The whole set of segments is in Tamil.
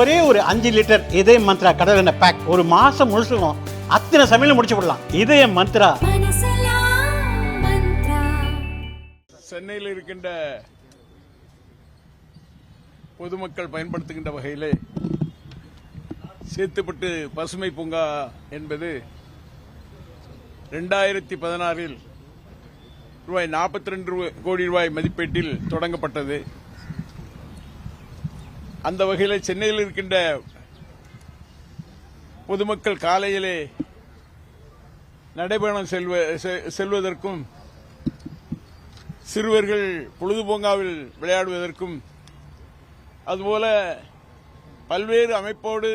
ஒரே ஒரு 5 லிட்டர் இதய மந்த்ரா கடல் எண்ணெய் பேக் ஒரு மாசம் முழுசுக்கும் அத்தனை சமையல முடிச்சு விடலாம். இதய மந்த்ரா. சென்னையில் இருக்கின்ற பொதுமக்கள் பயன்படுத்துகின்ற வகையிலே சேத்துப்பட்டு பசுமை பூங்கா என்பது 2016 ரூபாய் 42 கோடி ரூபாய் மதிப்பீட்டில் தொடங்கப்பட்டது. அந்த வகையில் சென்னையில் இருக்கின்ற பொதுமக்கள் காலையிலே நடைபயணம் செல்வதற்கும் சிறுவர்கள் பொழுதுபோங்காவில் விளையாடுவதற்கும் அதுபோல பல்வேறு அமைப்போடு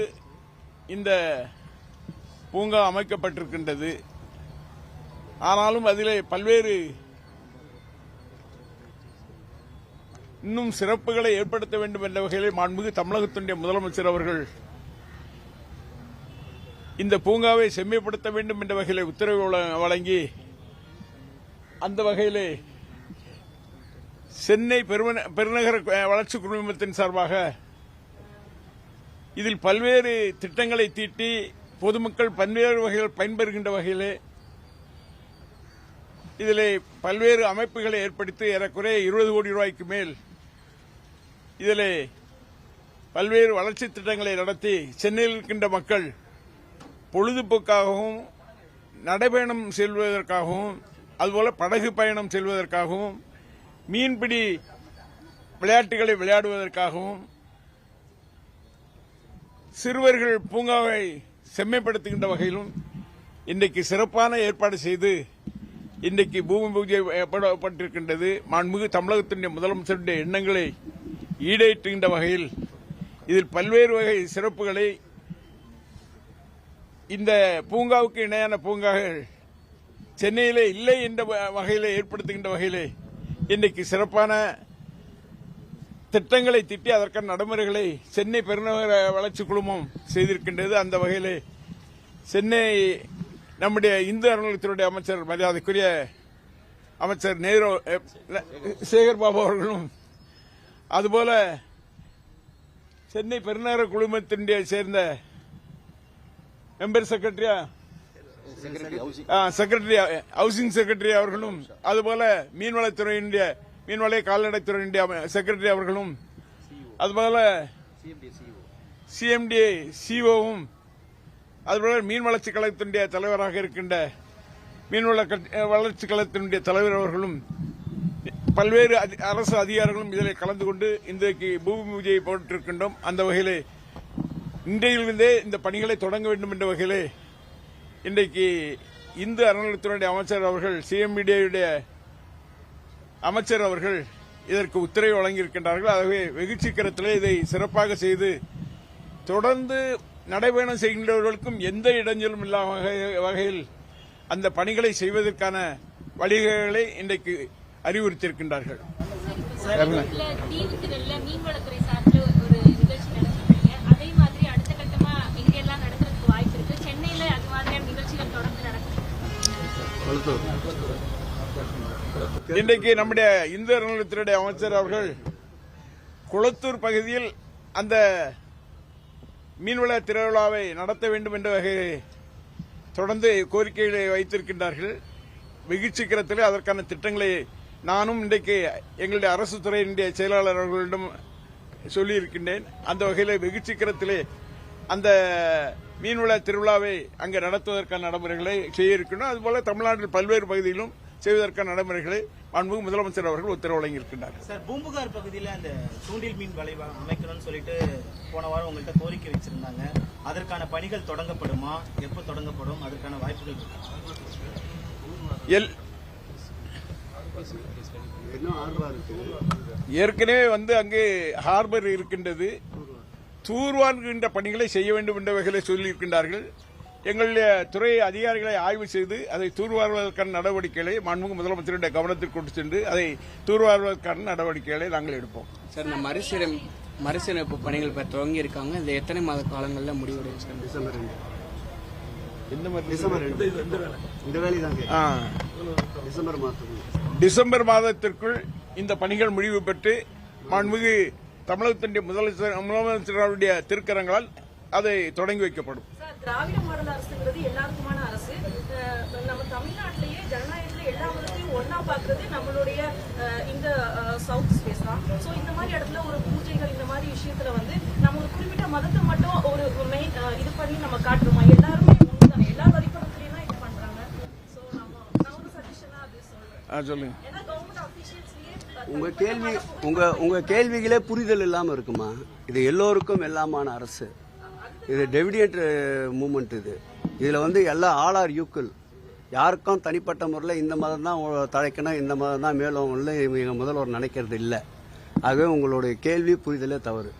இந்த பூங்கா அமைக்கப்பட்டிருக்கின்றது. ஆனாலும் அதிலே பல்வேறு இன்னும் சிறப்புகளை ஏற்படுத்த வேண்டும் என்ற வகையில் மாண்புமிகு தமிழகத்தினுடைய முதலமைச்சர் அவர்கள் இந்த பூங்காவை செம்மைப்படுத்த வேண்டும் என்ற வகையில் உத்தரவு வழங்கி அந்த வகையிலே சென்னை பெருநகர வளர்ச்சி குழுமத்தின் சார்பாக இதில் பல்வேறு திட்டங்களை தீட்டி பொதுமக்கள் பல்வேறு வகையில் பயன்பெறுகின்ற வகையிலே இதிலே பல்வேறு அமைப்புகளை ஏற்படுத்தி ஏறக்குறைய 20 கோடி ரூபாய்க்கு மேல் இதிலே பல்வேறு வளர்ச்சி திட்டங்களை நடத்தி சென்னையில் இருக்கின்ற மக்கள் பொழுதுபோக்காகவும் நடைபயணம் செல்வதற்காகவும் அதுபோல படகு பயணம் செல்வதற்காகவும் மீன்பிடி விளையாட்டுகளை விளையாடுவதற்காகவும் சிறுவர்கள் பூங்காவை செம்மைப்படுத்துகின்ற வகையிலும் இன்றைக்கு சிறப்பான ஏற்பாடு செய்து இன்றைக்கு பூமி பூஜை ஏற்படப்பட்டிருக்கின்றது. மாண்புமிகு தமிழகத்தினுடைய முதலமைச்சருடைய எண்ணங்களை ஈடேற்றுகின்ற வகையில் இதில் பல்வேறு வகை சிறப்புகளை இந்த பூங்காவுக்கு இணையான பூங்காக்கள் சென்னையிலே இல்லை என்ற வகையில் ஏற்படுத்துகின்ற வகையிலே இன்றைக்கு சிறப்பான திட்டங்களை திட்டி அதற்கான நடைமுறைகளை சென்னை பெருநகர வளர்ச்சி குழுமம் செய்திருக்கின்றது. அந்த வகையிலே சென்னை நம்முடைய இந்து அறநிலையத்துறை அமைச்சர் மரியாதைக்குரிய அமைச்சர் சேகர் பாபு அவர்களும் அதுபோல சென்னை பெருநகர குழுமத்தினுடைய சேர்ந்த மெம்பர் செக்ரட்டரி ஹவுசிங் செக்ரட்டரி அவர்களும் அதுபோல மீன்வள கால்நடைத்துறையினுடைய செக்ரட்டரி அவர்களும் அதுபோல சிஎம்டி சிஓவும் அதுபோல மீன் வளர்ச்சி கழகத்தினுடைய தலைவராக இருக்கின்ற மீன்வள வளர்ச்சி கழகத்தினுடைய தலைவர் அவர்களும் பல்வேறு அரசு அதிகாரிகளும் இதில் கலந்து கொண்டு இன்றைக்கு பூமி பூஜையை போட்டிருக்கின்றோம். அந்த வகையிலே இன்றையிலிருந்தே இந்த பணிகளை தொடங்க வேண்டும் என்ற வகையிலே இன்றைக்கு இந்து அறநிலையத்துறை அமைச்சர் அவர்கள் சிஎம்டியுடைய அமைச்சர் அவர்கள் இதற்கு உத்தரவு வழங்கியிருக்கின்றார்கள். ஆகவே வெகு சீக்கிரத்திலே இதை சிறப்பாக செய்து தொடர்ந்து நடைபயணம் செய்கின்றவர்களுக்கும் எந்த இடைஞ்சலும் இல்லாத வகையில் அந்த பணிகளை செய்வதற்கான வழிகளை இன்றைக்கு அறிவுறுத்தியிருக்கின்றார்கள். இன்றைக்கு நம்முடைய இந்து அறநிலையத்துறை அமைச்சர் அவர்கள் குளத்தூர் பகுதியில் அந்த மீன்வள திருவிழாவை நடத்த வேண்டும் என்ற வகையில் தொடர்ந்து கோரிக்கைகளை வைத்திருக்கின்றார்கள். வெகு சீக்கிரத்தில் அதற்கான திட்டங்களை நானும் இன்றைக்கு எங்களுடைய அரசு துறையினுடைய செயலாளர் அவர்களிடம் சொல்லியிருக்கின்றேன். அந்த வகையில் வெகு சீக்கிரத்திலே அந்த மீன்வள திருவிழாவை அங்கு நடத்துவதற்கான நடைமுறைகளை செய்ய இருக்கணும். அதுபோல தமிழ்நாட்டில் பல்வேறு பகுதியிலும் செய்வதற்கான நடைமுறைகளை மாண்புமிகு முதலமைச்சர் அவர்கள் உத்தரவு வழங்கியிருக்கிறார். சார், பூம்புகார் பகுதியில் அந்த தூண்டில் மீன் வலை அமைக்கணும்னு சொல்லிட்டு போன வாரம் உங்கள்கிட்ட கோரிக்கை வச்சிருந்தாங்க. அதற்கான பணிகள் தொடங்கப்படுமா? எப்ப தொடங்கப்படும்? அதற்கான வாய்ப்புகள் ஏற்கனவே அங்கு ஹார்பர் இருக்கின்றது. தூர்வாருகின்ற பணிகளை செய்ய வேண்டும் என்ற வகையில் சொல்லியிருக்கின்றார்கள். எங்களுடைய துறை அதிகாரிகளை ஆய்வு செய்து அதை தூர்வாருவதற்கான நடவடிக்கைகளை மாண்புமிகு முதலமைச்சருடைய கவனத்திற்கு கொண்டு சென்று அதை தூர்வாருவதற்கான நடவடிக்கைகளை நாங்கள் எடுப்போம். சார், இந்த மறுசீரமைப்பு பணிகள் இப்போ துவங்கி இருக்காங்க. இந்த எத்தனை மாத காலங்களில் முடிவடையும் சார்? டிசம்பர் மாதத்திற்குள் இந்த பணிகள் முடிவு பெற்று மாண்புமிகு தமிழகத்தினுடைய முதலமைச்சருடைய திருக்கரங்களால் அதை தொடங்கி வைக்கப்படும். திராவிட மாடல் அரசுங்கிறது எல்லாருக்குமான அரசு. நம்ம தமிழ்நாட்டிலேயே ஜனநாயகத்துல எல்லா மதத்தையும் ஒன்னா பாக்குறது நம்மளுடைய இந்த சவுத் ஸ்பேஸ் தான். சோ இந்த மாதிரி இடத்துல ஒரு பூஜைகள் இந்த மாதிரி விஷயத்துல வந்து நம்ம ஒரு குறிப்பிட்ட மதத்தை மட்டும் ஒரு மெயின் இது பண்ணி நம்ம காட்டுறோமா? எல்லாருமே ஒண்ணுதான், எல்லா வழிபடத்துலயும் தான் இது பண்றாங்க. சோ நான் ஒரு சஜஷனா அது சொல்றேன். சொல்லுங்க. ஏன்னா கவர்மெண்ட் அபிஷியல்ஸ்லயே உங்க கேள்விகளே புரிதல் இல்லாம இருக்குமா? இது எல்லோருக்கும் எல்லாமான அரசு. இது டெவிடியன்ட் மூமெண்ட். இதுல வந்து எல்லாம் ஆல் ஆர் ஈக்குவல். யாருக்கும் தனிப்பட்ட முறையில் இந்த மதம் தான் தழைக்கணும், இந்த மதம் தான் மேலும் இல்லை இவங்க முதல்வர் நினைக்கிறது இல்லை. ஆகவே உங்களுடைய கேள்வி புரிதலே தவறு.